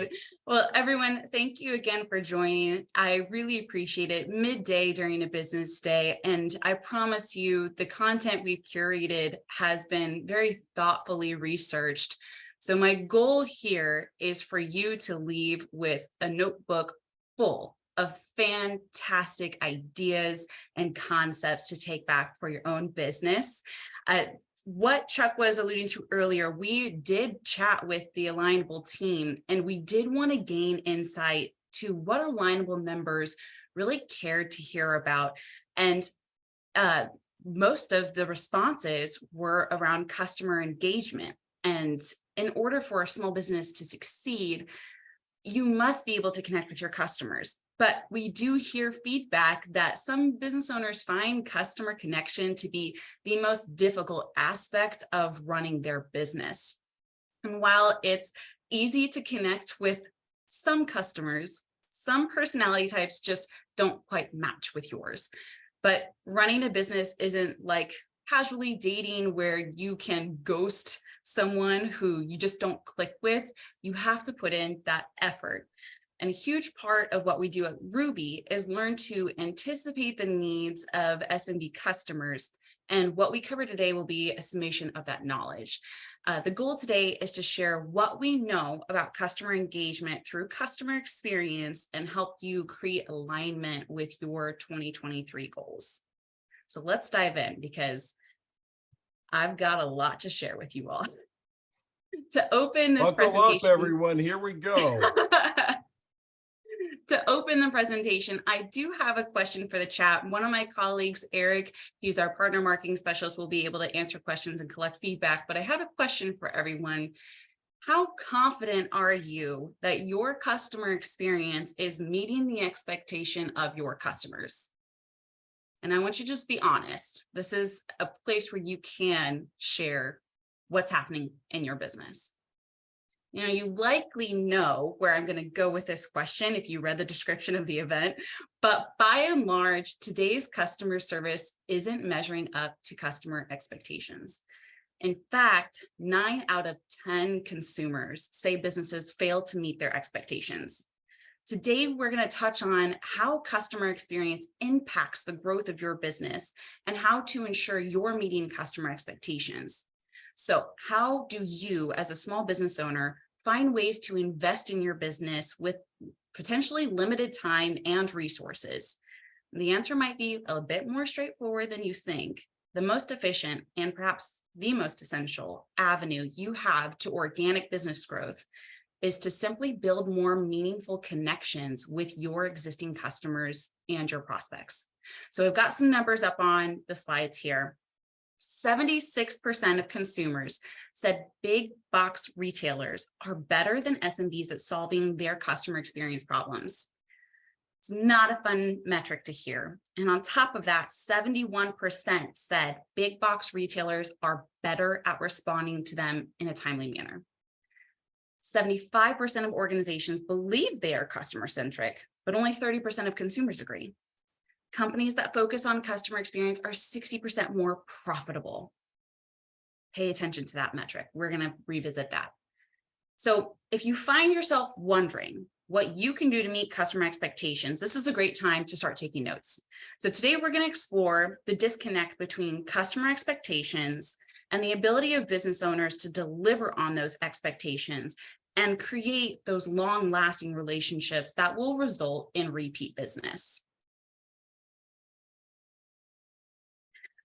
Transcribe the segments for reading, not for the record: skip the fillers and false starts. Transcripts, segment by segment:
good. Well, everyone, thank you again for joining. I really appreciate it. Midday during a business day. And I promise you, the content we've curated has been very thoughtfully researched. So my goal here is for you to leave with a notebook full of fantastic ideas and concepts to take back for your own business. What Chuck was alluding to earlier, we did chat with the Alignable team, and we did want to gain insight to what Alignable members really cared to hear about. And most of the responses were around customer engagement. And in order for a small business to succeed, you must be able to connect with your customers. But we do hear feedback that some business owners find customer connection to be the most difficult aspect of running their business. And while it's easy to connect with some customers, some personality types just don't quite match with yours. But running a business isn't like casually dating where you can ghost someone who you just don't click with. You have to put in that effort. And a huge part of what we do at Ruby is learn to anticipate the needs of SMB customers. And what we cover today will be a summation of that knowledge. The goal today is to share what we know about customer engagement through customer experience and help you create alignment with your 2023 goals. So let's dive in, because I've got a lot to share with you all. To open this presentation, up, everyone, here we go. To open the presentation, I do have a question for the chat. One of my colleagues, Eric, who's our partner marketing specialist, will be able to answer questions and collect feedback. But I have a question for everyone. How confident are you that your customer experience is meeting the expectation of your customers? And I want you to just be honest. This is a place where you can share what's happening in your business. You know, you likely know where I'm going to go with this question if you read the description of the event, but by and large, today's customer service isn't measuring up to customer expectations. In fact, 9 out of 10 consumers say businesses fail to meet their expectations. Today, we're going to touch on how customer experience impacts the growth of your business and how to ensure you're meeting customer expectations. So how do you, as a small business owner, find ways to invest in your business with potentially limited time and resources? The answer might be a bit more straightforward than you think. The most efficient and perhaps the most essential avenue you have to organic business growth is to simply build more meaningful connections with your existing customers and your prospects. So I've got some numbers up on the slides here. 76% of consumers said big box retailers are better than SMBs at solving their customer experience problems. It's not a fun metric to hear. And on top of that, 71% said big box retailers are better at responding to them in a timely manner. 75% of organizations believe they are customer-centric, but only 30% of consumers agree. Companies that focus on customer experience are 60% more profitable. Pay attention to that metric. We're going to revisit that. So if you find yourself wondering what you can do to meet customer expectations, this is a great time to start taking notes. So today we're going to explore the disconnect between customer expectations and the ability of business owners to deliver on those expectations and create those long-lasting relationships that will result in repeat business.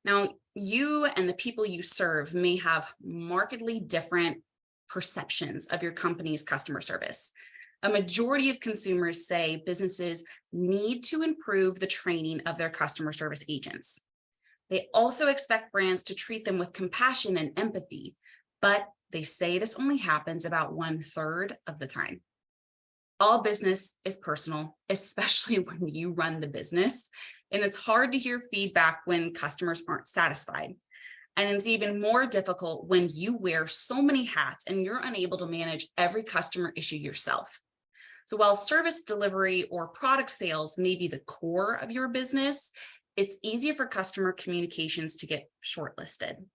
Now, you and the people you serve may have markedly different perceptions of your company's customer service. A majority of consumers say businesses need to improve the training of their customer service agents. They also expect brands to treat them with compassion and empathy, but they say this only happens about 1/3 of the time. All business is personal, especially when you run the business. And it's hard to hear feedback when customers aren't satisfied. And it's even more difficult when you wear so many hats and you're unable to manage every customer issue yourself. So while service delivery or product sales may be the core of your business, it's easier for customer communications to get shortlisted.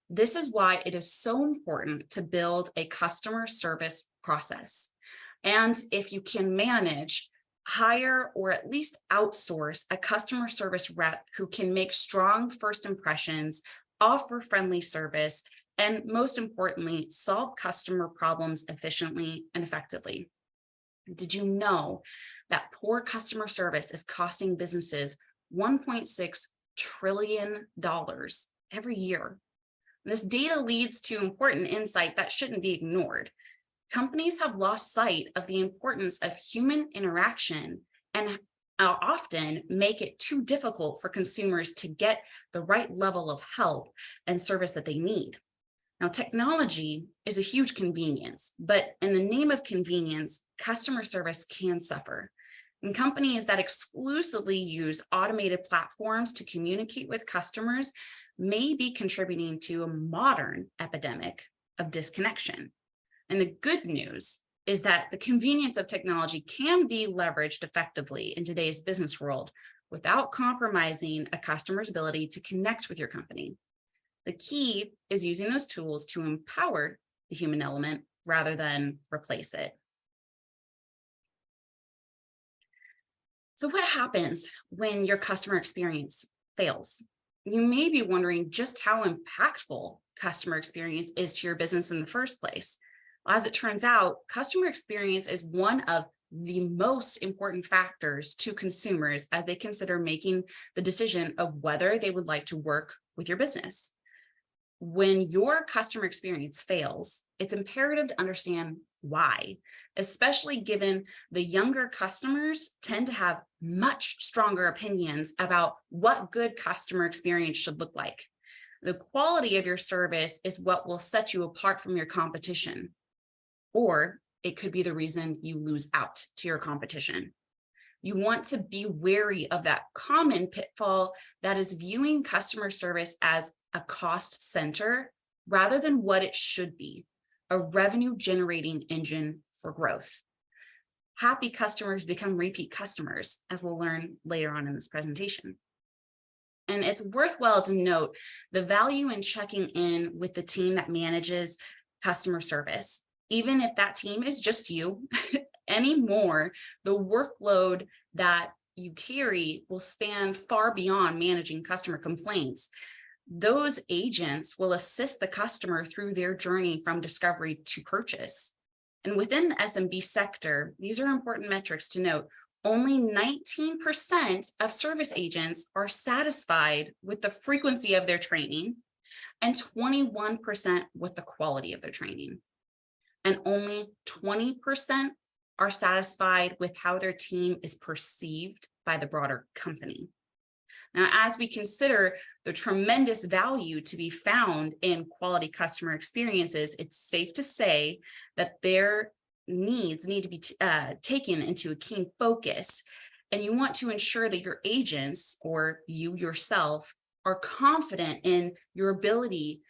This is why it is so important to build a customer service process. And if you can manage, hire or at least outsource a customer service rep who can make strong first impressions, offer friendly service, and most importantly, solve customer problems efficiently and effectively. Did you know that poor customer service is costing businesses $1.6 trillion every year? This data leads to important insight that shouldn't be ignored. Companies have lost sight of the importance of human interaction and often make it too difficult for consumers to get the right level of help and service that they need. Now, technology is a huge convenience, but in the name of convenience, customer service can suffer. And companies that exclusively use automated platforms to communicate with customers may be contributing to a modern epidemic of disconnection. And the good news is that the convenience of technology can be leveraged effectively in today's business world without compromising a customer's ability to connect with your company. The key is using those tools to empower the human element rather than replace it. So what happens when your customer experience fails? You may be wondering just how impactful customer experience is to your business in the first place. As it turns out, customer experience is one of the most important factors to consumers as they consider making the decision of whether they would like to work with your business. When your customer experience fails, it's imperative to understand why, especially given the younger customers tend to have much stronger opinions about what good customer experience should look like. The quality of your service is what will set you apart from your competition, or it could be the reason you lose out to your competition. You want to be wary of that common pitfall that is viewing customer service as a cost center rather than what it should be, a revenue generating engine for growth. Happy customers become repeat customers, as we'll learn later on in this presentation. And it's worthwhile to note the value in checking in with the team that manages customer service. Even if that team is just you anymore, the workload that you carry will span far beyond managing customer complaints. Those agents will assist the customer through their journey from discovery to purchase. And within the SMB sector, these are important metrics to note. Only 19% of service agents are satisfied with the frequency of their training and 21% with the quality of their training. And only 20% are satisfied with how their team is perceived by the broader company. Now, as we consider the tremendous value to be found in quality customer experiences, it's safe to say that their needs need to be taken into a keen focus. And you want to ensure that your agents or you yourself are confident in your ability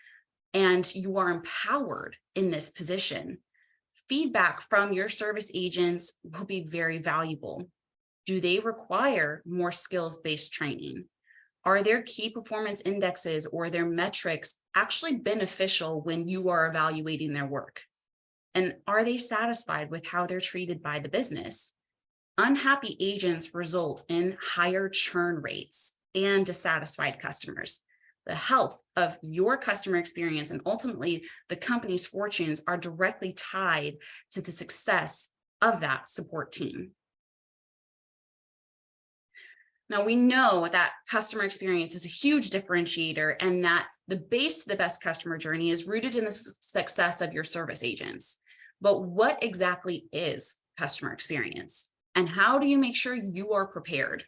and you are empowered in this position. Feedback from your service agents will be very valuable. Do they require more skills-based training? Are their key performance indexes or their metrics actually beneficial when you are evaluating their work? And are they satisfied with how they're treated by the business? Unhappy agents result in higher churn rates and dissatisfied customers. The health of your customer experience and ultimately the company's fortunes are directly tied to the success of that support team. Now, we know that customer experience is a huge differentiator and that the base to the best customer journey is rooted in the success of your service agents. But what exactly is customer experience? And how do you make sure you are prepared?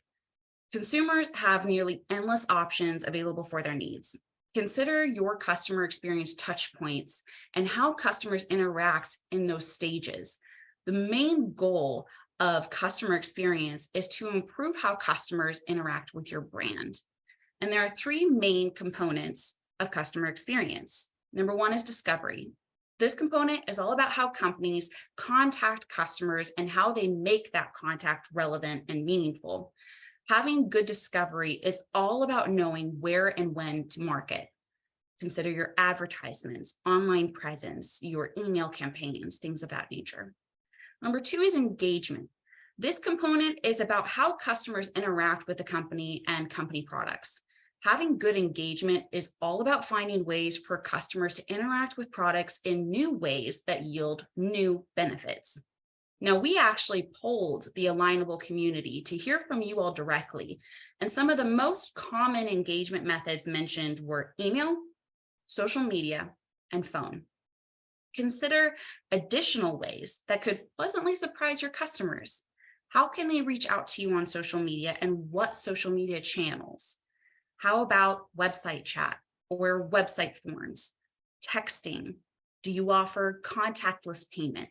Consumers have nearly endless options available for their needs. Consider your customer experience touch points and how customers interact in those stages. The main goal of customer experience is to improve how customers interact with your brand. And there are three main components of customer experience. Number one is discovery. This component is all about how companies contact customers and how they make that contact relevant and meaningful. Having good discovery is all about knowing where and when to market. Consider your advertisements, online presence, your email campaigns, things of that nature. Number two is engagement. This component is about how customers interact with the company and company products. Having good engagement is all about finding ways for customers to interact with products in new ways that yield new benefits. Now, we actually polled the Alignable community to hear from you all directly, and some of the most common engagement methods mentioned were email, social media, and phone. Consider additional ways that could pleasantly surprise your customers. How can they reach out to you on social media, and what social media channels? How about website chat or website forms, texting? Do you offer contactless payment?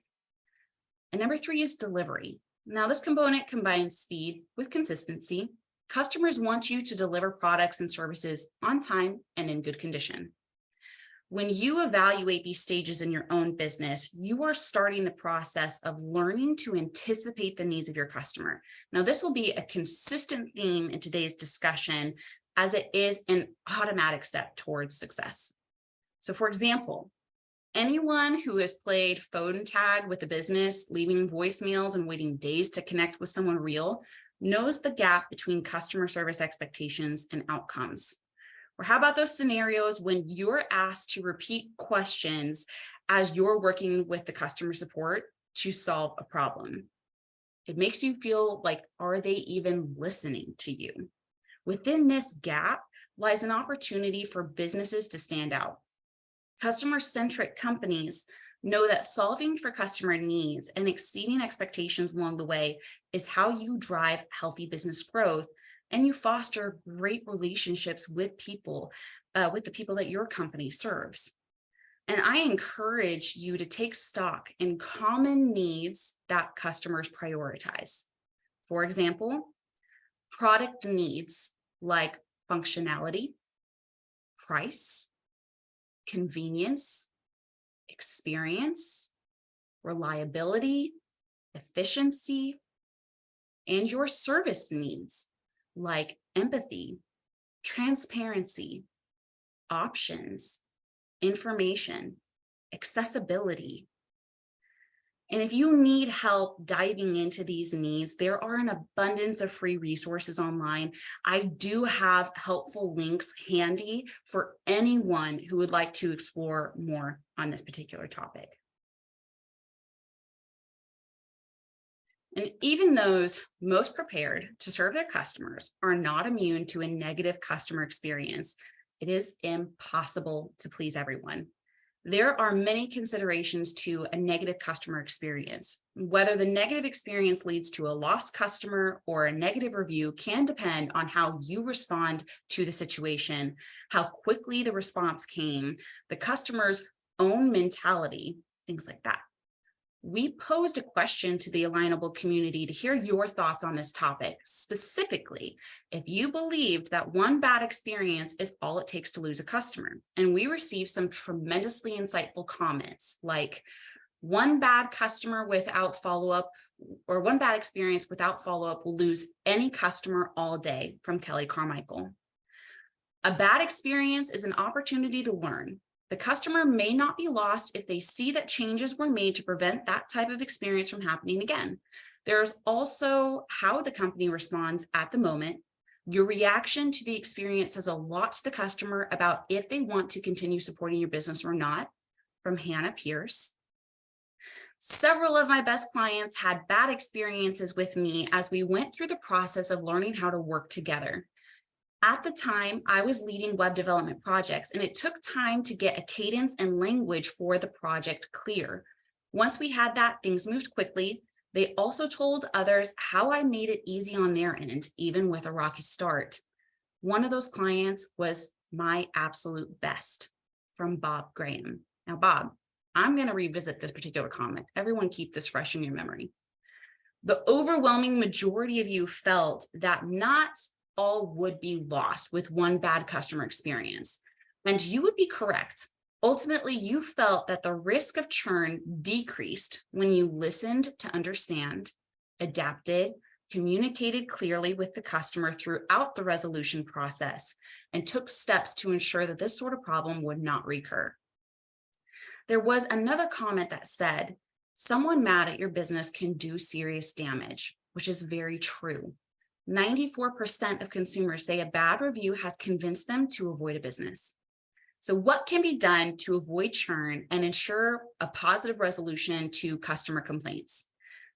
And number three is delivery. Now, this component combines speed with consistency. Customers want you to deliver products and services on time and in good condition. When you evaluate these stages in your own business, you are starting the process of learning to anticipate the needs of your customer. Now, this will be a consistent theme in today's discussion, as it is an automatic step towards success. So, for example, anyone who has played phone tag with a business, leaving voicemails and waiting days to connect with someone real, knows the gap between customer service expectations and outcomes. Or how about those scenarios when you're asked to repeat questions as you're working with the customer support to solve a problem? It makes you feel like, are they even listening to you? Within this gap lies an opportunity for businesses to stand out. Customer-centric companies know that solving for customer needs and exceeding expectations along the way is how you drive healthy business growth, and you foster great relationships with people, with the people that your company serves. And I encourage you to take stock in common needs that customers prioritize. For example, product needs like functionality, price, convenience, experience, reliability, efficiency, and your service needs like empathy, transparency, options, information, accessibility. And if you need help diving into these needs, there are an abundance of free resources online. I do have helpful links handy for anyone who would like to explore more on this particular topic. And even those most prepared to serve their customers are not immune to a negative customer experience. It is impossible to please everyone. There are many considerations to a negative customer experience. Whether the negative experience leads to a lost customer or a negative review can depend on how you respond to the situation, how quickly the response came, the customer's own mentality, things like that. We posed a question to the Alignable community to hear your thoughts on this topic. Specifically, if you believed that one bad experience is all it takes to lose a customer. And we received some tremendously insightful comments like, one bad customer without follow-up, or one bad experience without follow-up will lose any customer all day, from Kelly Carmichael. A bad experience is an opportunity to learn. The customer may not be lost if they see that changes were made to prevent that type of experience from happening again. There's also how the company responds at the moment. Your reaction to the experience says a lot to the customer about if they want to continue supporting your business or not, from Hannah Pierce. Several of my best clients had bad experiences with me as we went through the process of learning how to work together. At the time, I was leading web development projects, and it took time to get a cadence and language for the project clear. Once we had that, things moved quickly. They also told others how I made it easy on their end, even with a rocky start. One of those clients was my absolute best, from Bob Graham. Now, Bob, I'm going to revisit this particular comment. Everyone keep this fresh in your memory. The overwhelming majority of you felt that not all would be lost with one bad customer experience. And you would be correct. Ultimately, you felt that the risk of churn decreased when you listened to understand, adapted, communicated clearly with the customer throughout the resolution process, and took steps to ensure that this sort of problem would not recur. There was another comment that said, Someone mad at your business can do serious damage, which is very true. 94% of consumers say a bad review has convinced them to avoid a business. So what can be done to avoid churn and ensure a positive resolution to customer complaints?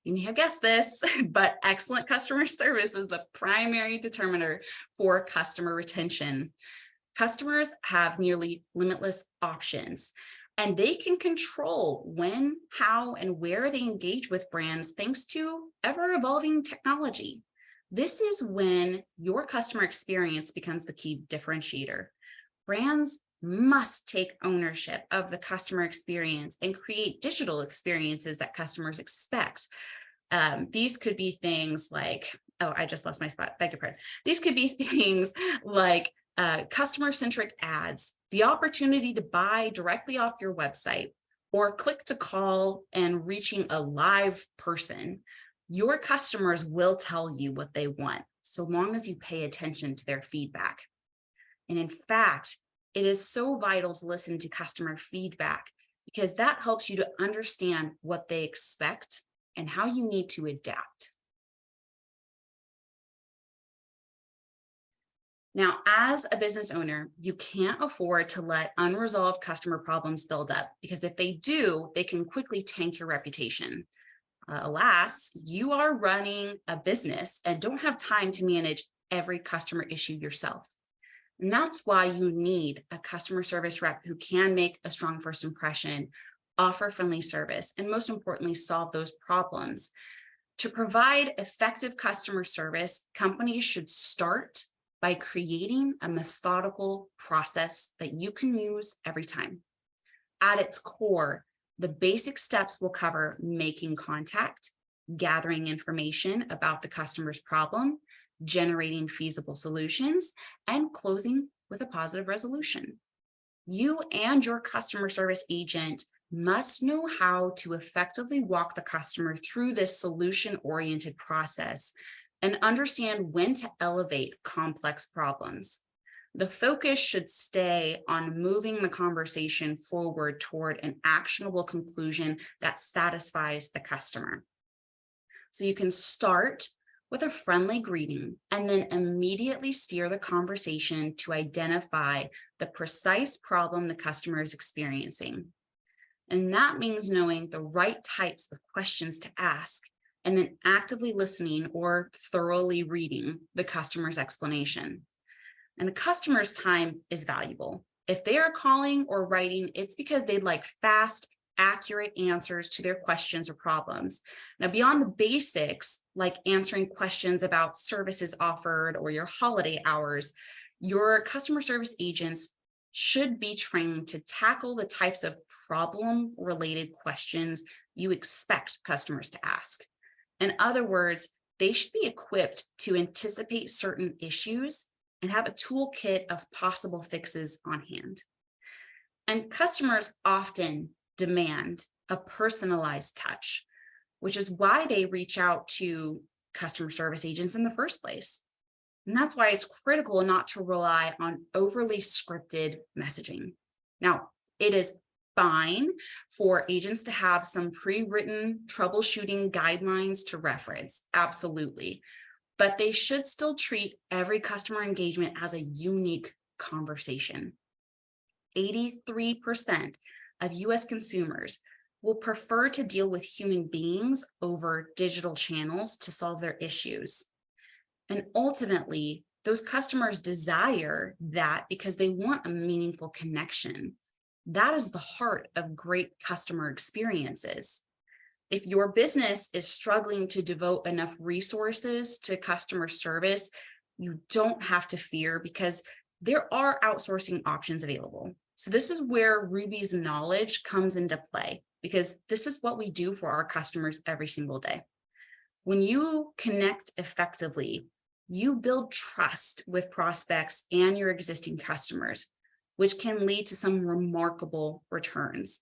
You may have guessed this, but excellent customer service is the primary determiner for customer retention. Customers have nearly limitless options, and they can control when, how, and where they engage with brands thanks to ever-evolving technology. This is when your customer experience becomes the key differentiator. Brands must take ownership of the customer experience and create digital experiences that customers expect. These could be things like, oh, I just lost my spot, beg your pardon. These could be things like customer-centric ads, the opportunity to buy directly off your website, or click to call and reaching a live person. Your customers will tell you what they want, so long as you pay attention to their feedback. And in fact, it is so vital to listen to customer feedback because that helps you to understand what they expect and how you need to adapt. Now, as a business owner, you can't afford to let unresolved customer problems build up because if they do, they can quickly tank your reputation. Alas, you are running a business and don't have time to manage every customer issue yourself. And that's why you need a customer service rep who can make a strong first impression, offer friendly service, and most importantly, solve those problems. To provide effective customer service, companies should start by creating a methodical process that you can use every time. At its core, the basic steps will cover making contact, gathering information about the customer's problem, generating feasible solutions, and closing with a positive resolution. You and your customer service agent must know how to effectively walk the customer through this solution-oriented process and understand when to elevate complex problems. The focus should stay on moving the conversation forward toward an actionable conclusion that satisfies the customer. So you can start with a friendly greeting and then immediately steer the conversation to identify the precise problem the customer is experiencing. And that means knowing the right types of questions to ask and then actively listening or thoroughly reading the customer's explanation. And the customer's time is valuable. If they are calling or writing, it's because they'd like fast, accurate answers to their questions or problems. Now, beyond the basics, like answering questions about services offered or your holiday hours, your customer service agents should be trained to tackle the types of problem-related questions you expect customers to ask. In other words, they should be equipped to anticipate certain issues and have a toolkit of possible fixes on hand. And customers often demand a personalized touch, which is why they reach out to customer service agents in the first place. And that's why it's critical not to rely on overly scripted messaging. Now, it is fine for agents to have some pre-written troubleshooting guidelines to reference, absolutely. But they should still treat every customer engagement as a unique conversation. 83% of US consumers will prefer to deal with human beings over digital channels to solve their issues. And ultimately, those customers desire that because they want a meaningful connection. That is the heart of great customer experiences. If your business is struggling to devote enough resources to customer service, you don't have to fear because there are outsourcing options available. So this is where Ruby's knowledge comes into play because this is what we do for our customers every single day. When you connect effectively, you build trust with prospects and your existing customers, which can lead to some remarkable returns.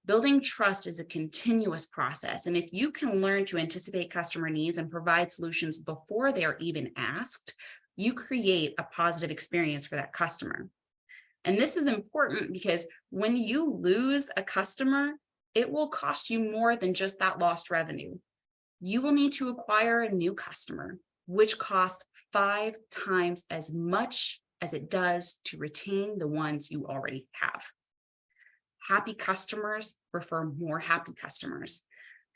Building trust is a continuous process, and if you can learn to anticipate customer needs and provide solutions before they are even asked, you create a positive experience for that customer. And this is important because when you lose a customer, it will cost you more than just that lost revenue. You will need to acquire a new customer, which costs 5 times as much as it does to retain the ones you already have. Happy customers refer more happy customers.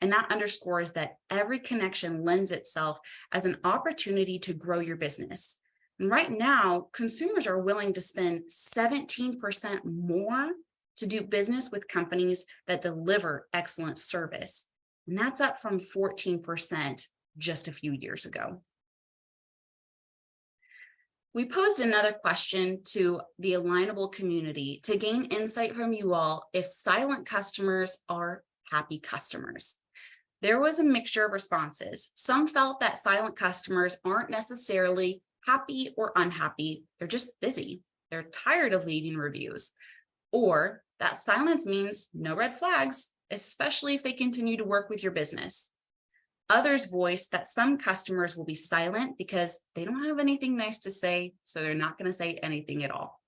And that underscores that every connection lends itself as an opportunity to grow your business. And right now, consumers are willing to spend 17% more to do business with companies that deliver excellent service. And that's up from 14% just a few years ago. We posed another question to the Alignable community to gain insight from you all if silent customers are happy customers. There was a mixture of responses. Some felt that silent customers aren't necessarily happy or unhappy, they're just busy. They're tired of leaving reviews. Or that silence means no red flags, especially if they continue to work with your business. Others voiced that some customers will be silent because they don't have anything nice to say, so they're not going to say anything at all.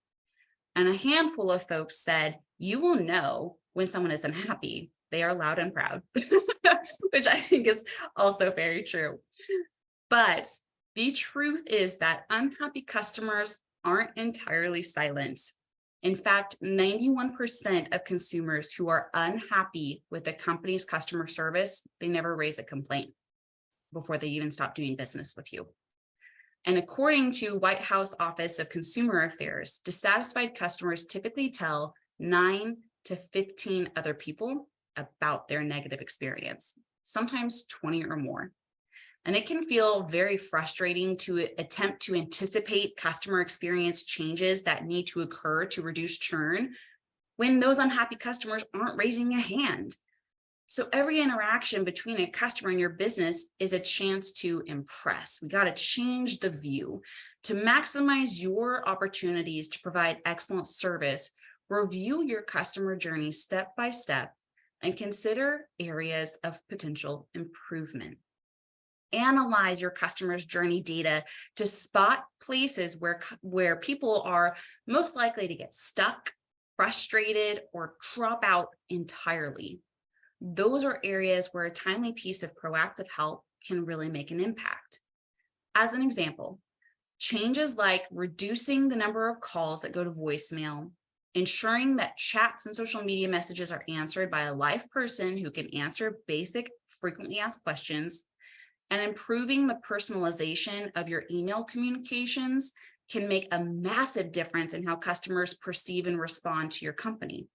And a handful of folks said, you will know when someone is unhappy. They are loud and proud, which I think is also very true. But the truth is that unhappy customers aren't entirely silent. In fact, 91% of consumers who are unhappy with the company's customer service, they never raise a complaint before they even stop doing business with you. And according to White House Office of Consumer Affairs, dissatisfied customers typically tell 9 to 15 other people about their negative experience, sometimes 20 or more. And it can feel very frustrating to attempt to anticipate customer experience changes that need to occur to reduce churn when those unhappy customers aren't raising a hand. So every interaction between a customer and your business is a chance to impress. We got to change the view. To maximize your opportunities to provide excellent service, review your customer journey step by step and consider areas of potential improvement. Analyze your customer's journey data to spot places where people are most likely to get stuck, frustrated, or drop out entirely. Those are areas where a timely piece of proactive help can really make an impact. As an example, changes like reducing the number of calls that go to voicemail, ensuring that chats and social media messages are answered by a live person who can answer basic, frequently asked questions, and improving the personalization of your email communications can make a massive difference in how customers perceive and respond to your company.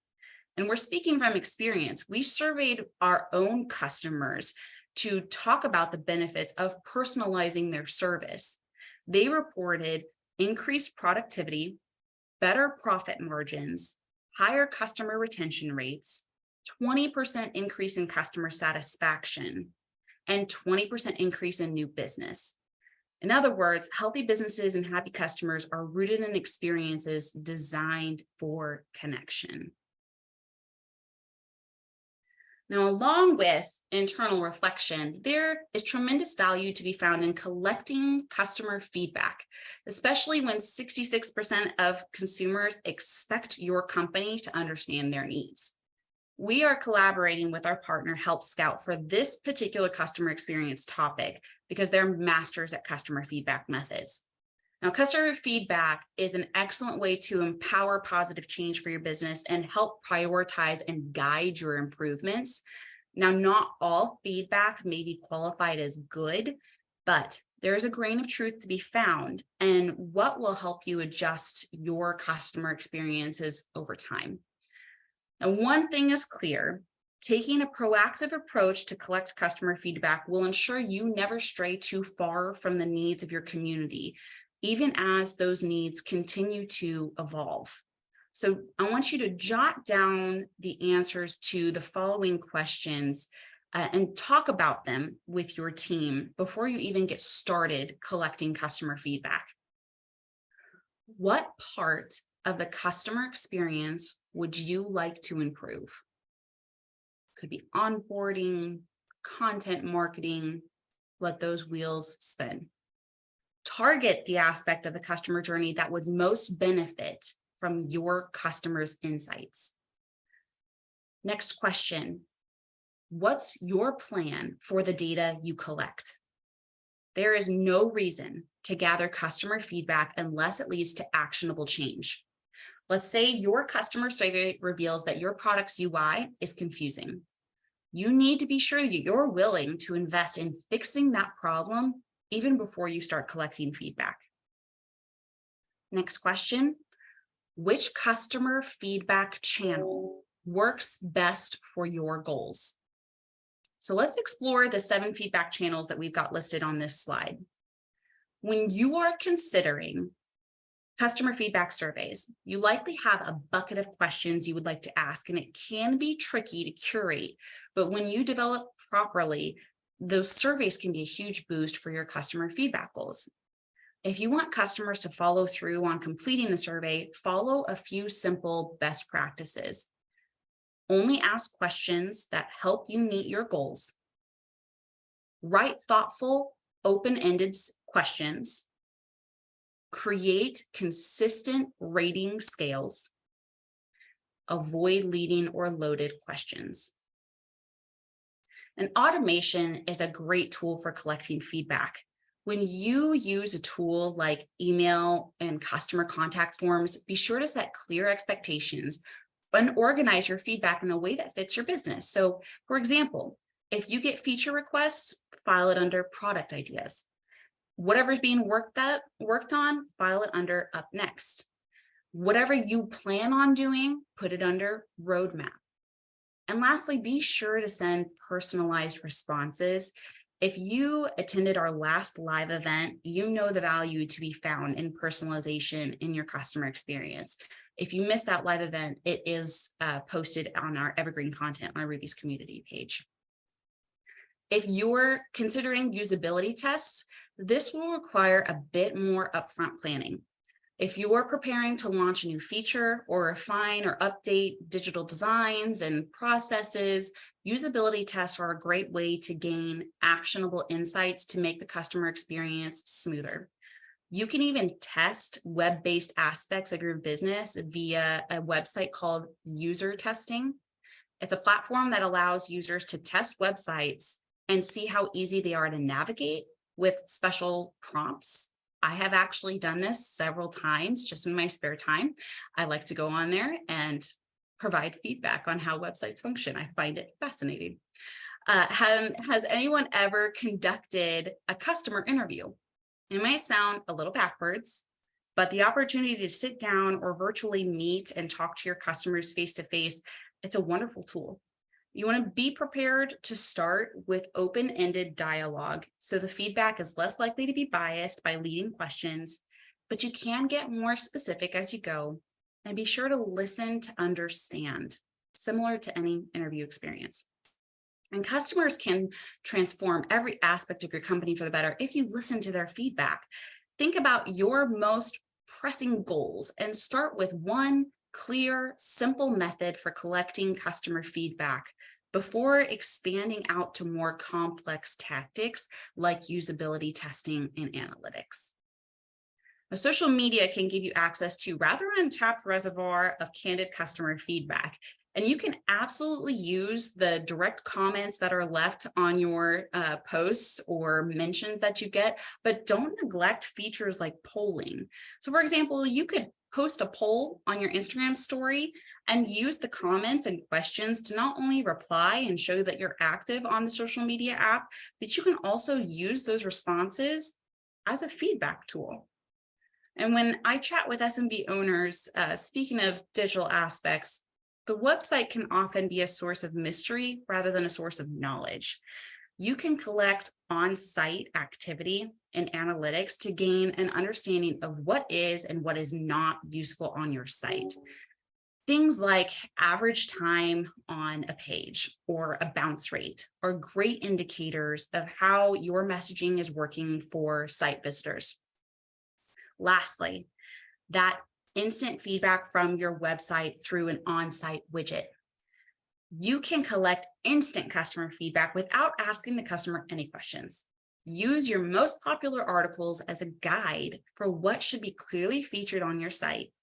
And we're speaking from experience. We surveyed our own customers to talk about the benefits of personalizing their service. They reported increased productivity, better profit margins, higher customer retention rates, 20% increase in customer satisfaction, and 20% increase in new business. In other words, healthy businesses and happy customers are rooted in experiences designed for connection. Now, along with internal reflection, there is tremendous value to be found in collecting customer feedback, especially when 66% of consumers expect your company to understand their needs. We are collaborating with our partner Help Scout for this particular customer experience topic because they're masters at customer feedback methods. Now, customer feedback is an excellent way to empower positive change for your business and help prioritize and guide your improvements. Now, not all feedback may be qualified as good, but there is a grain of truth to be found and what will help you adjust your customer experiences over time. Now, one thing is clear, taking a proactive approach to collect customer feedback will ensure you never stray too far from the needs of your community, even as those needs continue to evolve. So I want you to jot down the answers to the following questions and talk about them with your team before you even get started collecting customer feedback. What part of the customer experience would you like to improve? Could be onboarding, content marketing, let those wheels spin. Target the aspect of the customer journey that would most benefit from your customers' insights. Next question, what's your plan for the data you collect? There is no reason to gather customer feedback unless it leads to actionable change. Let's say your customer survey reveals that your product's UI is confusing. You need to be sure that you're willing to invest in fixing that problem even before you start collecting feedback. Next question, which customer feedback channel works best for your goals? So let's explore the 7 feedback channels that we've got listed on this slide. When you are considering customer feedback surveys, you likely have a bucket of questions you would like to ask, and it can be tricky to curate. But when you develop properly, those surveys can be a huge boost for your customer feedback goals. If you want customers to follow through on completing the survey, follow a few simple best practices. Only ask questions that help you meet your goals. Write thoughtful, open-ended questions. Create consistent rating scales. Avoid leading or loaded questions. And automation is a great tool for collecting feedback. When you use a tool like email and customer contact forms, be sure to set clear expectations and organize your feedback in a way that fits your business. So, for example, if you get feature requests, file it under product ideas. Whatever's being worked on, file it under up next. Whatever you plan on doing, put it under roadmap. And lastly, be sure to send personalized responses. If you attended our last live event, you know the value to be found in personalization in your customer experience. If you missed that live event, it is posted on our evergreen content on our Ruby's community page. If you're considering usability tests, this will require a bit more upfront planning. If you are preparing to launch a new feature or refine or update digital designs and processes, usability tests are a great way to gain actionable insights to make the customer experience smoother. You can even test web-based aspects of your business via a website called User Testing. It's a platform that allows users to test websites and see how easy they are to navigate with special prompts. I have actually done this several times just in my spare time. I like to go on there and provide feedback on how websites function. I find it fascinating. Has anyone ever conducted a customer interview? It might sound a little backwards, but the opportunity to sit down or virtually meet and talk to your customers face to face, it's a wonderful tool. You want to be prepared to start with open-ended dialogue, so the feedback is less likely to be biased by leading questions, but you can get more specific as you go, and be sure to listen to understand, similar to any interview experience. And customers can transform every aspect of your company for the better if you listen to their feedback. Think about your most pressing goals and start with one clear, simple method for collecting customer feedback before expanding out to more complex tactics like usability testing and analytics. Now, social media can give you access to rather untapped reservoir of candid customer feedback. And you can absolutely use the direct comments that are left on your posts or mentions that you get, but don't neglect features like polling. So for example, you could post a poll on your Instagram story and use the comments and questions to not only reply and show that you're active on the social media app, but you can also use those responses as a feedback tool. And when I chat with SMB owners, speaking of digital aspects, the website can often be a source of mystery rather than a source of knowledge. You can collect on-site activity and analytics to gain an understanding of what is and what is not useful on your site. Things like average time on a page or a bounce rate are great indicators of how your messaging is working for site visitors. Lastly, that instant feedback from your website through an on-site widget. You can collect instant customer feedback without asking the customer any questions. Use your most popular articles as a guide for what should be clearly featured on your site.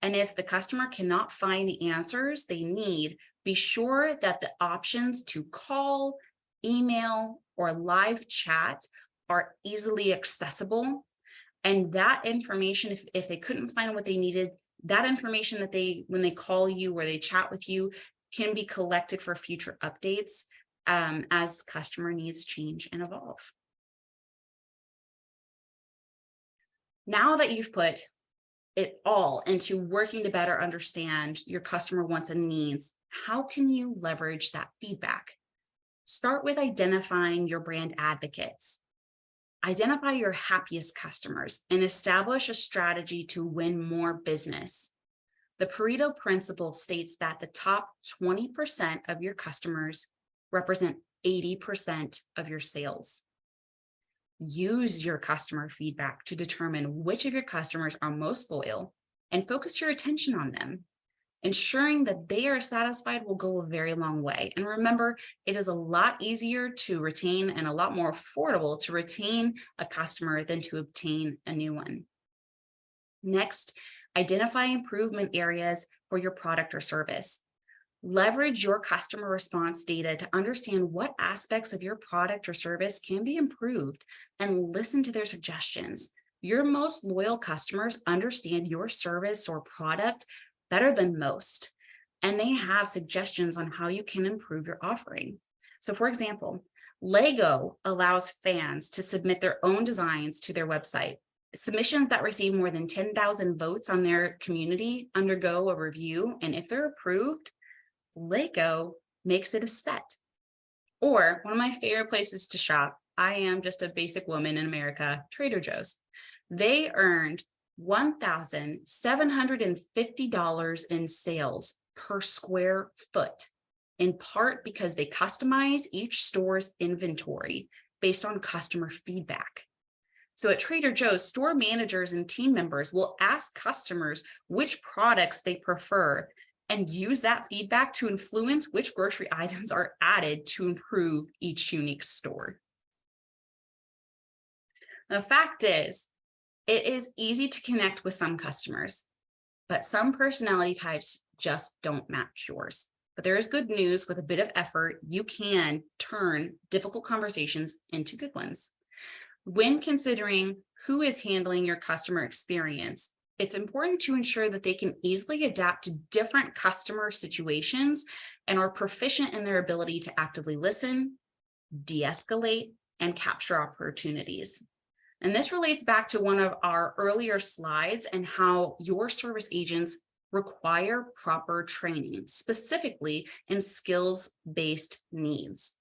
And if the customer cannot find the answers they need, be sure that the options to call, email, or live chat are easily accessible. And that information, if they couldn't find what they needed, that information that when they call you or they chat with you, can be collected for future updates as customer needs change and evolve. Now that you've put it all into working to better understand your customer wants and needs, how can you leverage that feedback? Start with identifying your brand advocates. Identify your happiest customers and establish a strategy to win more business. The Pareto principle states that the top 20% of your customers represent 80% of your sales. Use your customer feedback to determine which of your customers are most loyal and focus your attention on them. Ensuring that they are satisfied will go a very long way. And remember, it is a lot easier to retain and a lot more affordable to retain a customer than to obtain a new one. Next, identify improvement areas for your product or service. Leverage your customer response data to understand what aspects of your product or service can be improved and listen to their suggestions. Your most loyal customers understand your service or product better than most, and they have suggestions on how you can improve your offering. So for example, Lego allows fans to submit their own designs to their website. Submissions that receive more than 10,000 votes on their community undergo a review, and if they're approved, Lego makes it a set. Or one of my favorite places to shop, I am just a basic woman in America, Trader Joe's. They earned $1,750 in sales per square foot, in part because they customize each store's inventory based on customer feedback. So at Trader Joe's, store managers and team members will ask customers which products they prefer and use that feedback to influence which grocery items are added to improve each unique store. The fact is, it is easy to connect with some customers, but some personality types just don't match yours. But there is good news. With a bit of effort, you can turn difficult conversations into good ones. When considering who is handling your customer experience, it's important to ensure that they can easily adapt to different customer situations and are proficient in their ability to actively listen, de-escalate, and capture opportunities. And this relates back to one of our earlier slides and how your service agents require proper training, specifically in skills-based needs.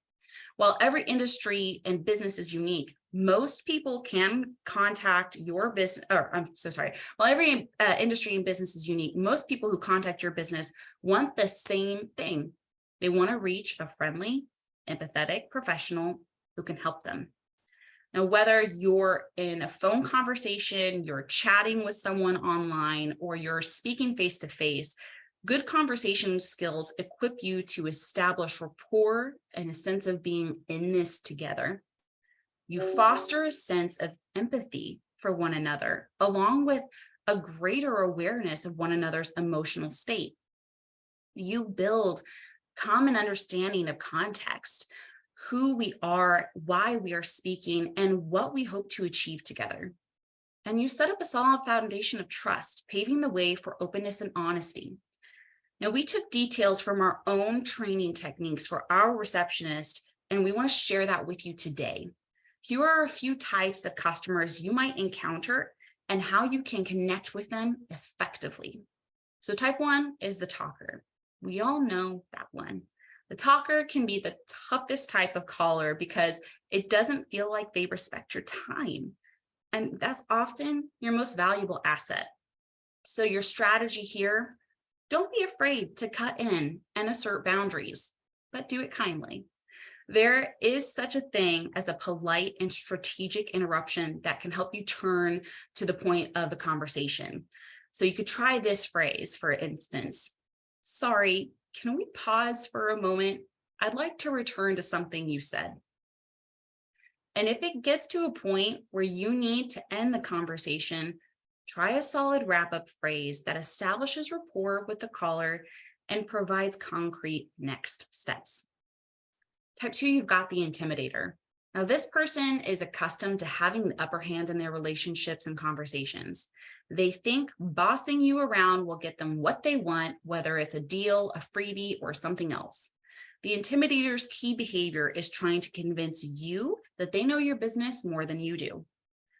While every industry and business is unique, most people can contact your business, while every industry and business is unique, most people who contact your business want the same thing. They want to reach a friendly, empathetic professional who can help them. Now, whether you're in a phone conversation, you're chatting with someone online, or you're speaking face-to-face, good conversation skills equip you to establish rapport and a sense of being in this together. You foster a sense of empathy for one another, along with a greater awareness of one another's emotional state. You build common understanding of context, who we are, why we are speaking, and what we hope to achieve together. And you set up a solid foundation of trust, paving the way for openness and honesty. Now, we took details from our own training techniques for our receptionist, and we want to share that with you today. Here are a few types of customers you might encounter and how you can connect with them effectively. So type 1 is the talker. We all know that one. The talker can be the toughest type of caller because it doesn't feel like they respect your time. And that's often your most valuable asset. So your strategy here, don't be afraid to cut in and assert boundaries, but do it kindly. There is such a thing as a polite and strategic interruption that can help you turn to the point of the conversation. So you could try this phrase, for instance, "Sorry, can we pause for a moment? I'd like to return to something you said." And if it gets to a point where you need to end the conversation, Try a solid wrap-up phrase that establishes rapport with the caller and provides concrete next steps. Type 2, you've got the intimidator. Now, this person is accustomed to having the upper hand in their relationships and conversations. They think bossing you around will get them what they want, whether it's a deal, a freebie, or something else. The intimidator's key behavior is trying to convince you that they know your business more than you do.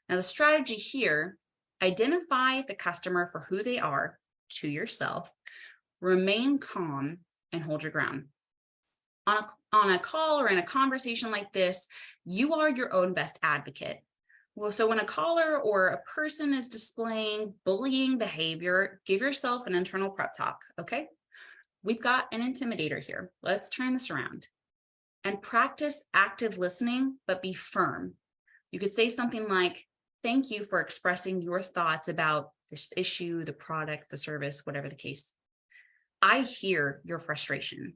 Now, the strategy here, identify the customer for who they are to yourself, remain calm, and hold your ground. On a call or in a conversation like this, you are your own best advocate. Well, so when a caller or a person is displaying bullying behavior, give yourself an internal prep talk, okay? We've got an intimidator here. Let's turn this around and practice active listening, but be firm. You could say something like, thank you for expressing your thoughts about this issue, the product, the service, whatever the case. I hear your frustration.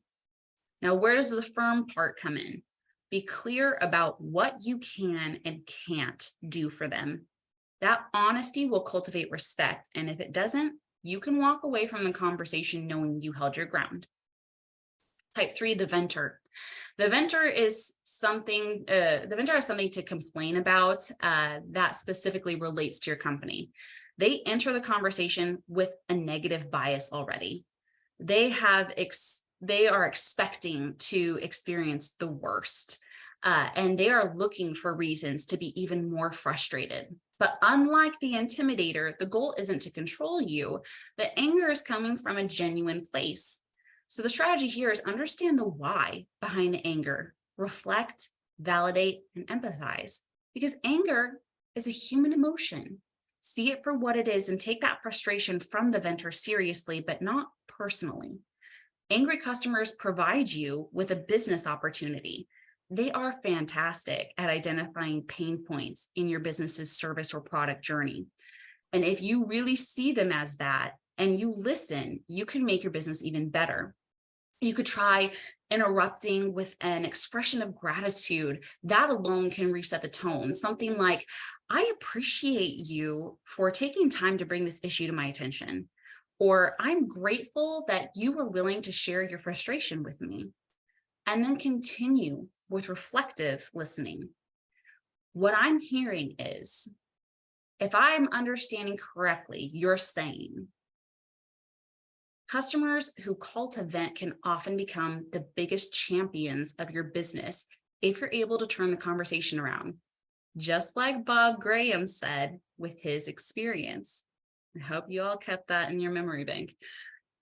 Now, where does the firm part come in? Be clear about what you can and can't do for them. That honesty will cultivate respect. And if it doesn't, you can walk away from the conversation knowing you held your ground. Type 3, the venter. The venter is something, has something to complain about that specifically relates to your company. They enter the conversation with a negative bias already. They are expecting to experience the worst, and they are looking for reasons to be even more frustrated. But unlike the intimidator, the goal isn't to control you. The anger is coming from a genuine place. So the strategy here is understand the why behind the anger, reflect, validate, and empathize, because anger is a human emotion. See it for what it is and take that frustration from the venter seriously, but not personally. Angry customers provide you with a business opportunity. They are fantastic at identifying pain points in your business's service or product journey. And if you really see them as that and you listen, you can make your business even better. You could try interrupting with an expression of gratitude. That alone can reset the tone. Something like, I appreciate you for taking time to bring this issue to my attention. Or I'm grateful that you were willing to share your frustration with me. And then continue with reflective listening. What I'm hearing is, if I'm understanding correctly, you're saying customers who call to vent can often become the biggest champions of your business if you're able to turn the conversation around, just like Bob Graham said with his experience. I hope you all kept that in your memory bank.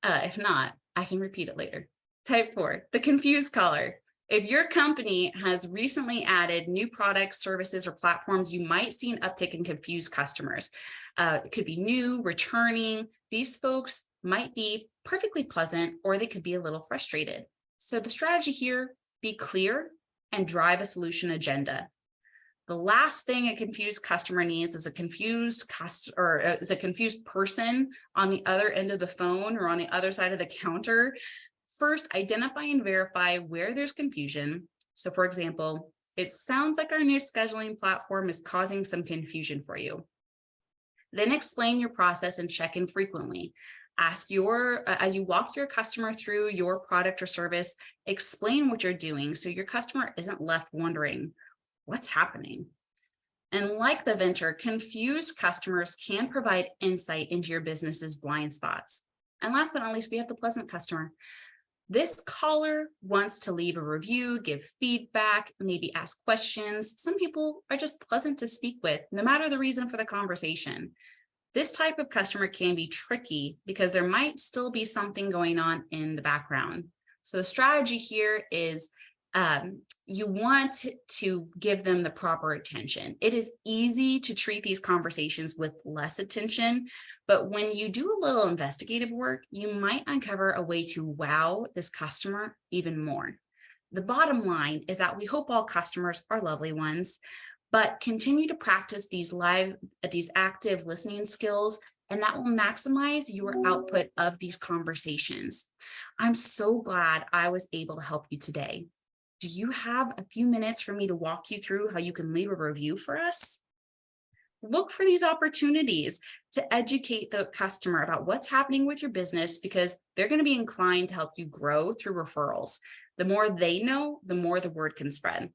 If not, I can repeat it later. Type 4, the confused caller. If your company has recently added new products, services, or platforms, you might see an uptick in confused customers. It could be new, returning. These folks might be perfectly pleasant, or they could be a little frustrated. So the strategy here, be clear and drive a solution agenda. The last thing a confused customer needs is a confused person on the other end of the phone or on the other side of the counter. First, identify and verify where there's confusion. So for example, it sounds like our new scheduling platform is causing some confusion for you. Then explain your process and check in frequently. As you walk your customer through your product or service, explain what you're doing so your customer isn't left wondering, what's happening? And like the venture, confused customers can provide insight into your business's blind spots. And last but not least, we have the pleasant customer. This caller wants to leave a review, give feedback, maybe ask questions. Some people are just pleasant to speak with, no matter the reason for the conversation. This type of customer can be tricky because there might still be something going on in the background. So the strategy here is you want to give them the proper attention. It is easy to treat these conversations with less attention, but when you do a little investigative work, you might uncover a way to wow this customer even more. The bottom line is that we hope all customers are lovely ones, but continue to practice these active listening skills, and that will maximize your output of these conversations. I'm so glad I was able to help you today. Do you have a few minutes for me to walk you through how you can leave a review for us? look for these opportunities to educate the customer about what's happening with your business, because they're going to be inclined to help you grow through referrals. The more they know, the more the word can spread.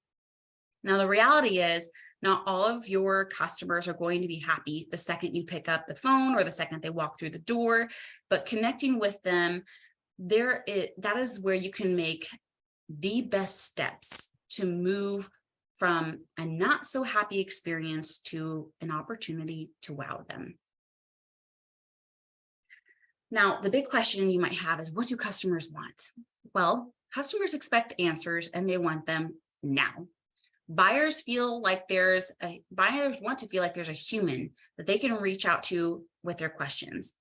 Now, the reality is not all of your customers are going to be happy the second you pick up the phone or the second they walk through the door, but connecting with them, that is where you can make the best steps to move from a not so happy experience to an opportunity to wow them. Now, the big question you might have is, what do customers want? Well, customers expect answers and they want them now. Buyers want to feel like there's a human that they can reach out to with their questions.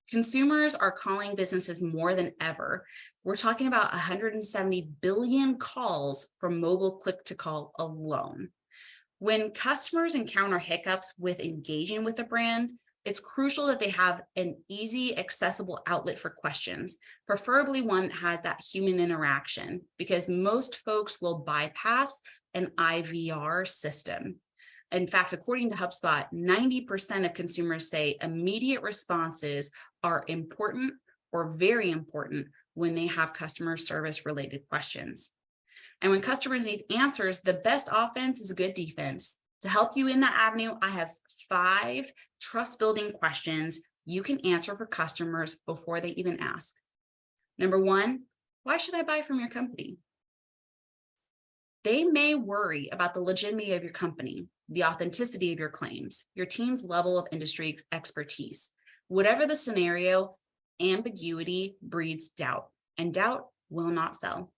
Consumers are calling businesses more than ever. We're talking about 170 billion calls from mobile click to call alone. When customers encounter hiccups with engaging with a brand, it's crucial that they have an easy, accessible outlet for questions, preferably one that has that human interaction, because most folks will bypass an IVR system. In fact, according to HubSpot, 90% of consumers say immediate responses are important or very important when they have customer service related questions. And when customers need answers, the best offense is a good defense. To help you in that avenue, I have 5 trust building questions you can answer for customers before they even ask. Number 1, why should I buy from your company? They may worry about the legitimacy of your company, the authenticity of your claims, your team's level of industry expertise. Whatever the scenario, ambiguity breeds doubt, and doubt will not sell.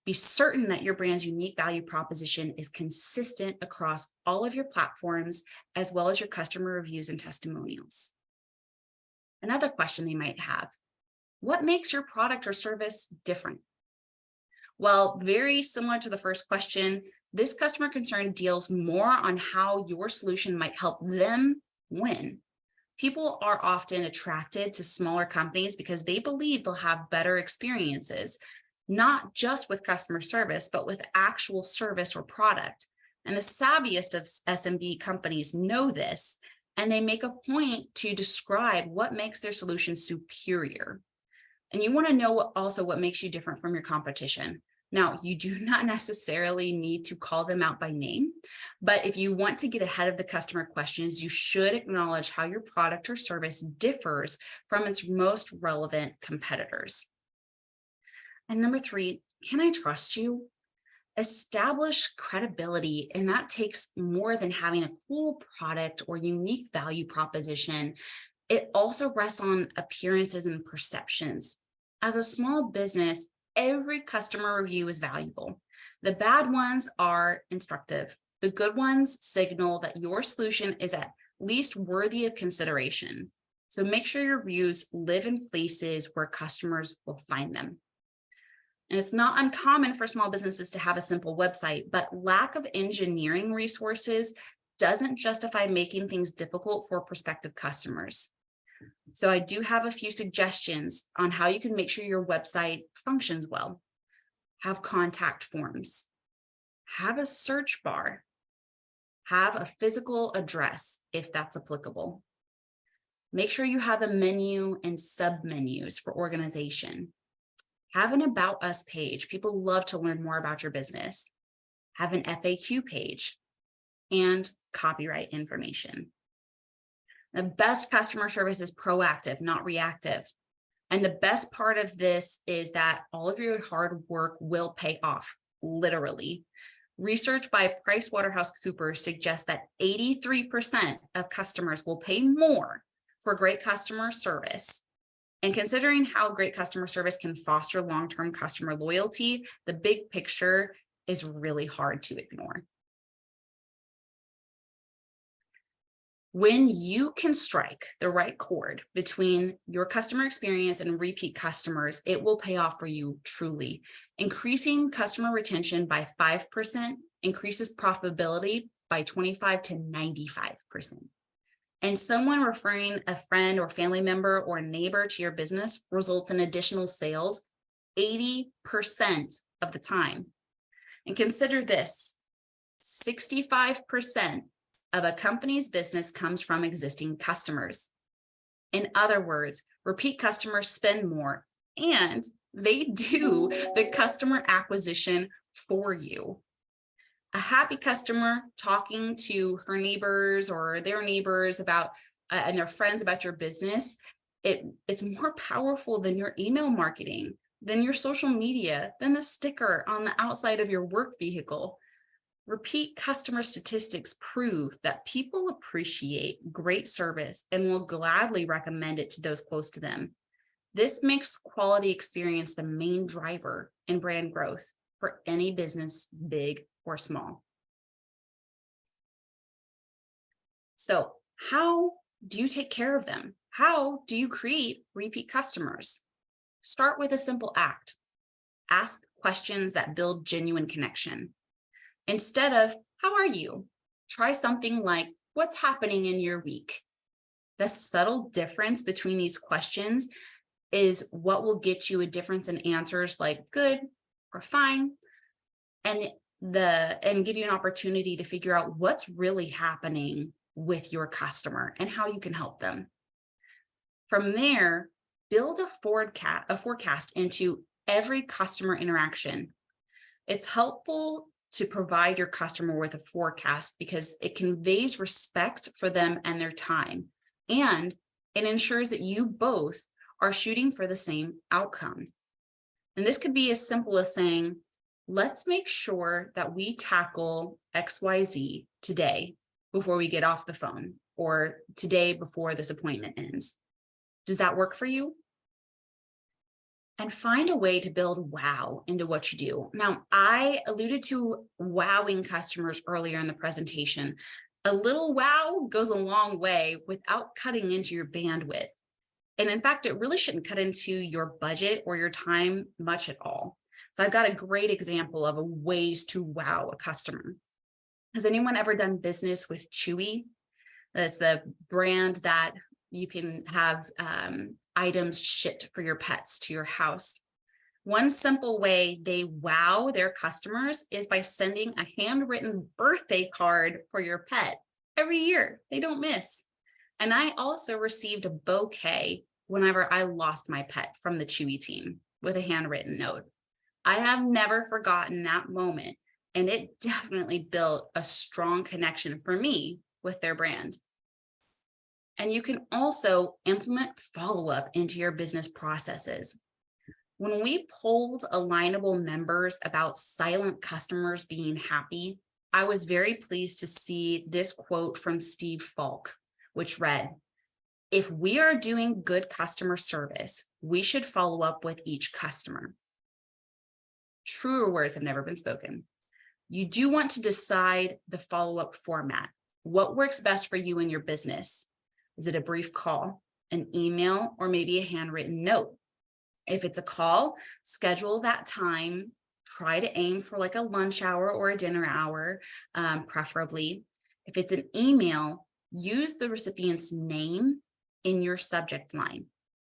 Be certain that your brand's unique value proposition is consistent across all of your platforms, as well as your customer reviews and testimonials. Another question they might have: what makes your product or service different? Well, very similar to the first question, this customer concern deals more on how your solution might help them win. People are often attracted to smaller companies because they believe they'll have better experiences, not just with customer service, but with actual service or product. And the savviest of SMB companies know this, and they make a point to describe what makes their solution superior. And you want to know also what makes you different from your competition. Now, you do not necessarily need to call them out by name, but if you want to get ahead of the customer questions, you should acknowledge how your product or service differs from its most relevant competitors. And number 3, can I trust you? Establish credibility, and that takes more than having a cool product or unique value proposition. It also rests on appearances and perceptions. As a small business, every customer review is valuable. The bad ones are instructive. The good ones signal that your solution is at least worthy of consideration. So make sure your reviews live in places where customers will find them. And it's not uncommon for small businesses to have a simple website, but lack of engineering resources doesn't justify making things difficult for prospective customers. So I do have a few suggestions on how you can make sure your website functions well. Have contact forms, have a search bar, have a physical address if that's applicable. Make sure you have a menu and submenus for organization. Have an About Us page. People love to learn more about your business. Have an FAQ page and copyright information. The best customer service is proactive, not reactive. And the best part of this is that all of your hard work will pay off, literally. Research by PricewaterhouseCoopers suggests that 83% of customers will pay more for great customer service. And considering how great customer service can foster long-term customer loyalty, the big picture is really hard to ignore. When you can strike the right chord between your customer experience and repeat customers, it will pay off for you truly. Increasing customer retention by 5% increases profitability by 25 to 95%. And someone referring a friend or family member or neighbor to your business results in additional sales 80% of the time. And consider this, 65% of a company's business comes from existing customers. In other words, repeat customers spend more and they do the customer acquisition for you. A happy customer talking to her neighbors or their neighbors about and their friends about your business, it's more powerful than your email marketing, than your social media, than the sticker on the outside of your work vehicle. Repeat customer statistics prove that people appreciate great service and will gladly recommend it to those close to them. This makes quality experience the main driver in brand growth for any business, big or small. So, how do you take care of them? How do you create repeat customers? Start with a simple act. Ask questions that build genuine connection. Instead of, how are you? Try something like, what's happening in your week? The subtle difference between these questions is what will get you a difference in answers like good or fine, and give you an opportunity to figure out what's really happening with your customer and how you can help them. From there, build a forecast into every customer interaction. It's helpful to provide your customer with a forecast because it conveys respect for them and their time, and it ensures that you both are shooting for the same outcome. And this could be as simple as saying, let's make sure that we tackle XYZ today before we get off the phone, or today before this appointment ends. Does that work for you? And find a way to build wow into what you do. Now, I alluded to wowing customers earlier in the presentation. A little wow goes a long way without cutting into your bandwidth. And in fact, it really shouldn't cut into your budget or your time much at all. So I've got a great example of ways to wow a customer. Has anyone ever done business with Chewy? That's the brand that you can have items shipped for your pets to your house. One simple way they wow their customers is by sending a handwritten birthday card for your pet every year. They don't miss. And I also received a bouquet whenever I lost my pet from the Chewy team with a handwritten note. I have never forgotten that moment, and it definitely built a strong connection for me with their brand. And you can also implement follow-up into your business processes. When we polled Alignable members about silent customers being happy, I was very pleased to see this quote from Steve Falk, which read, "If we are doing good customer service, we should follow up with each customer." Truer words have never been spoken. You do want to decide the follow-up format. What works best for you and your business? Is it a brief call, an email, or maybe a handwritten note? If it's a call, schedule that time. Try to aim for like a lunch hour or a dinner hour, preferably. If it's an email, use the recipient's name in your subject line.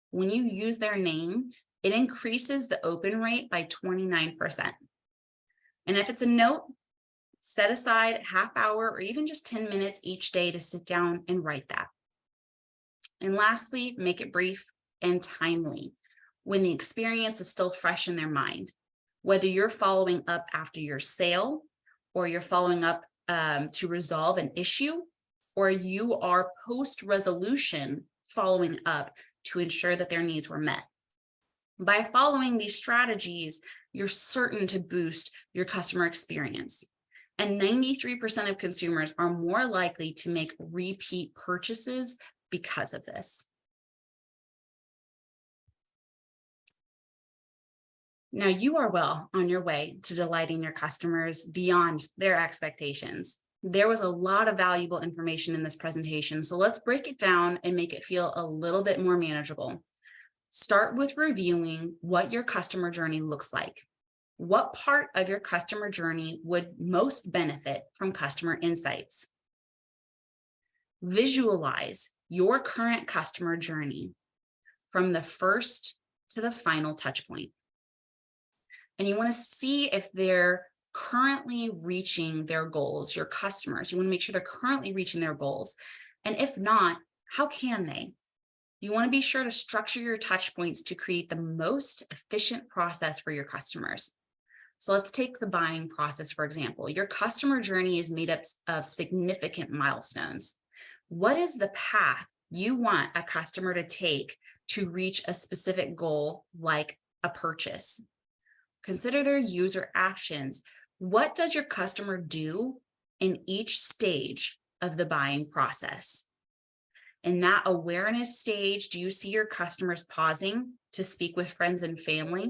When you use their name, it increases the open rate by 29%. And if it's a note, set aside a half hour or even just 10 minutes each day to sit down and write that. And lastly, make it brief and timely when the experience is still fresh in their mind. Whether you're following up after your sale, or you're following up to resolve an issue, or you are post-resolution following up to ensure that their needs were met. By following these strategies, you're certain to boost your customer experience. And 93% of consumers are more likely to make repeat purchases because of this. Now you are well on your way to delighting your customers beyond their expectations. There was a lot of valuable information in this presentation, so let's break it down and make it feel a little bit more manageable. Start with reviewing what your customer journey looks like. What part of your customer journey would most benefit from customer insights? Visualize your current customer journey from the first to the final touch point. And you want to see if they're currently reaching their goals, your customers. You want to make sure they're currently reaching their goals. And if not, how can they? You want to be sure to structure your touch points to create the most efficient process for your customers. So let's take the buying process, for example. Your customer journey is made up of significant milestones. What is the path you want a customer to take to reach a specific goal, like a purchase? Consider their user actions. What does your customer do in each stage of the buying process? In that awareness stage, do you see your customers pausing to speak with friends and family?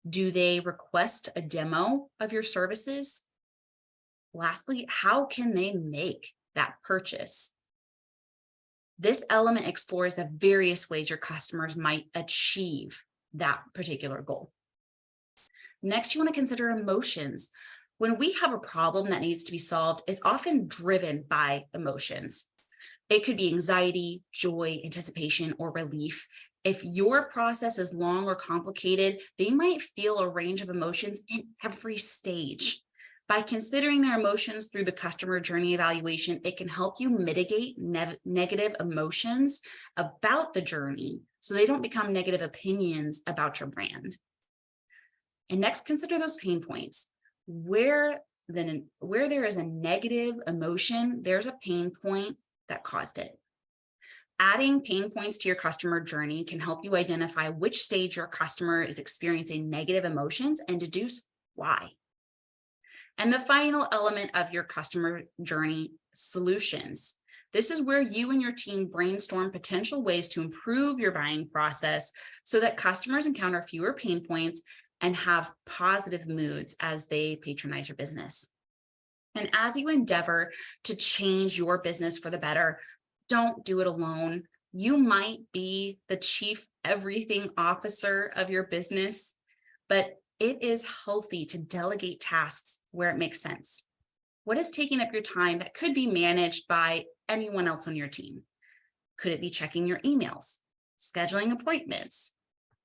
Do they request a demo of your services? Lastly, how can they make that purchase? This element explores the various ways your customers might achieve that particular goal. Next, you want to consider emotions. When we have a problem that needs to be solved, it's often driven by emotions. It could be anxiety, joy, anticipation, or relief. If your process is long or complicated, they might feel a range of emotions in every stage. By considering their emotions through the customer journey evaluation, it can help you mitigate negative emotions about the journey so they don't become negative opinions about your brand. And next, consider those pain points. Where there is a negative emotion, there's a pain point that caused it. Adding pain points to your customer journey can help you identify which stage your customer is experiencing negative emotions and deduce why. And the final element of your customer journey, solutions. This is where you and your team brainstorm potential ways to improve your buying process so that customers encounter fewer pain points and have positive moods as they patronize your business. And as you endeavor to change your business for the better, don't do it alone. You might be the chief everything officer of your business, but it is healthy to delegate tasks where it makes sense. What is taking up your time that could be managed by anyone else on your team? Could it be checking your emails, scheduling appointments,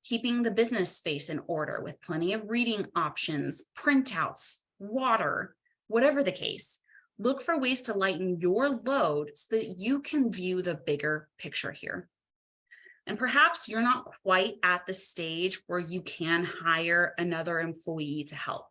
keeping the business space in order with plenty of reading options, printouts, water, whatever the case? Look for ways to lighten your load so that you can view the bigger picture here. And perhaps you're not quite at the stage where you can hire another employee to help.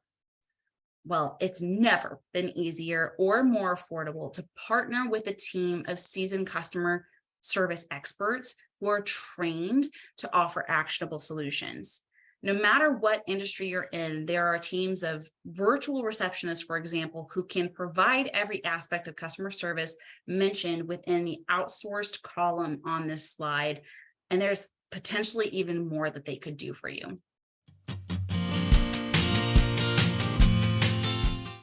Well, it's never been easier or more affordable to partner with a team of seasoned customer service experts who are trained to offer actionable solutions. No matter what industry you're in, there are teams of virtual receptionists, for example, who can provide every aspect of customer service mentioned within the outsourced column on this slide. And there's potentially even more that they could do for you.